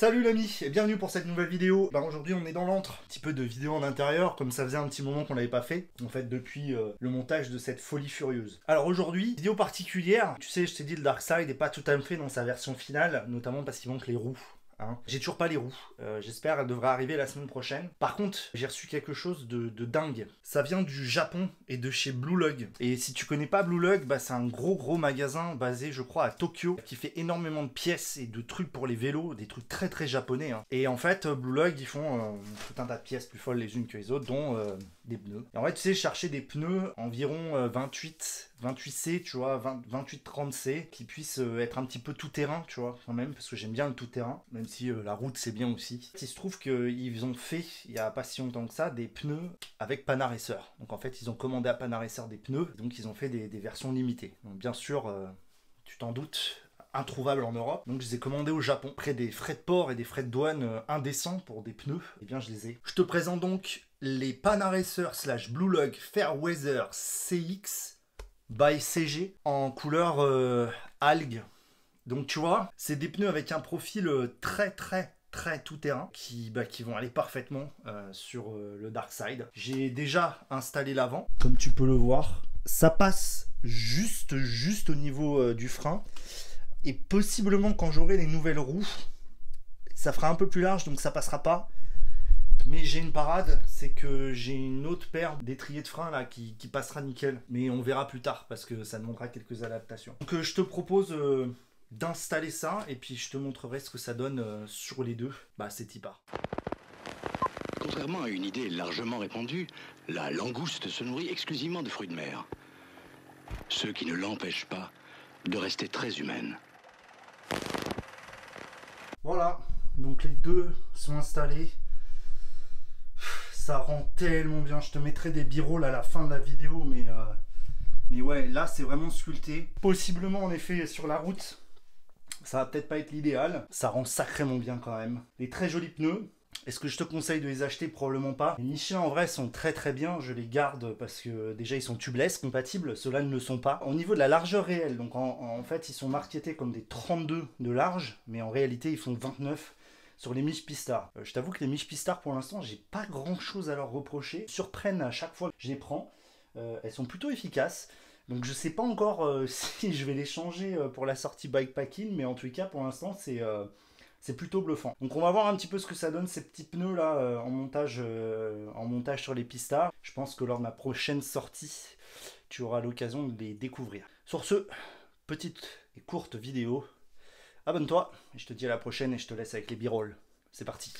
Salut l'ami et bienvenue pour cette nouvelle vidéo. Aujourd'hui on est dans l'antre, un petit peu de vidéo en intérieur comme ça faisait un petit moment qu'on l'avait pas fait, en fait depuis le montage de cette folie furieuse. Alors aujourd'hui, vidéo particulière, tu sais je t'ai dit le Darkseid est pas tout à fait dans sa version finale, notamment parce qu'il manque les roues. J'ai toujours pas les roues, j'espère elle devrait arriver la semaine prochaine. Par contre, j'ai reçu quelque chose de dingue. Ça vient du Japon et de chez Blue Lug. Et si tu connais pas Blue Lug, bah, c'est un gros magasin basé je crois à Tokyo, qui fait énormément de pièces et de trucs pour les vélos, des trucs très japonais. Et en fait, Blue Lug ils font tout un tas de pièces plus folles les unes que les autres, dont des pneus. Et en fait, tu sais, je cherchais des pneus environ 28C, tu vois, 28-30C, qui puissent être un petit peu tout terrain, tu vois, quand même, parce que j'aime bien le tout terrain, même si la route c'est bien aussi. Il se trouve qu'ils ont fait, il n'y a pas si longtemps que ça, des pneus avec Panaracer. Donc en fait, ils ont commandé à Panaracer des pneus, donc ils ont fait des versions limitées. Donc bien sûr, tu t'en doutes, introuvable en Europe. Donc je les ai commandés au Japon. Après des frais de port et des frais de douane indécents pour des pneus, eh bien je les ai. Je te présente donc les Panaracer / Blue Lug Fairweather CX by CG en couleur algue. Donc tu vois, c'est des pneus avec un profil très tout terrain qui vont aller parfaitement sur le Darkseid. J'ai déjà installé l'avant, comme tu peux le voir. Ça passe juste au niveau du frein. Et possiblement quand j'aurai les nouvelles roues, ça fera un peu plus large donc ça passera pas. Mais j'ai une parade, c'est que j'ai une autre paire d'étriers de frein là qui passera nickel. Mais on verra plus tard parce que ça demandera quelques adaptations. Donc je te propose d'installer ça et puis je te montrerai ce que ça donne sur les deux. Bah c'est y part. Contrairement à une idée largement répandue, la langouste se nourrit exclusivement de fruits de mer. Ce qui ne l'empêche pas de rester très humaine. Voilà, donc les deux sont installés. Ça rend tellement bien. Je te mettrai des b-rolls à la fin de la vidéo, mais ouais, là c'est vraiment sculpté. Possiblement en effet sur la route, ça va peut-être pas être l'idéal. Ça rend sacrément bien quand même. Des très jolis pneus. Est-ce que je te conseille de les acheter? Probablement pas. Les Michelin en vrai sont très bien, je les garde parce que déjà ils sont tubeless compatibles, ceux-là ne le sont pas. Au niveau de la largeur réelle, donc en fait ils sont marketés comme des 32 de large, mais en réalité ils font 29 sur les Mich Pistar. Je t'avoue que les Mich Pistar pour l'instant j'ai pas grand chose à leur reprocher. Ils surprennent à chaque fois que je les prends, elles sont plutôt efficaces. Donc je sais pas encore si je vais les changer pour la sortie bikepacking, mais en tout cas pour l'instant c'est plutôt bluffant. Donc on va voir un petit peu ce que ça donne ces petits pneus là en montage sur les pistas. Je pense que lors de ma prochaine sortie, tu auras l'occasion de les découvrir. Sur ce, petite et courte vidéo. Abonne-toi, et je te dis à la prochaine et je te laisse avec les b-rolls. C'est parti.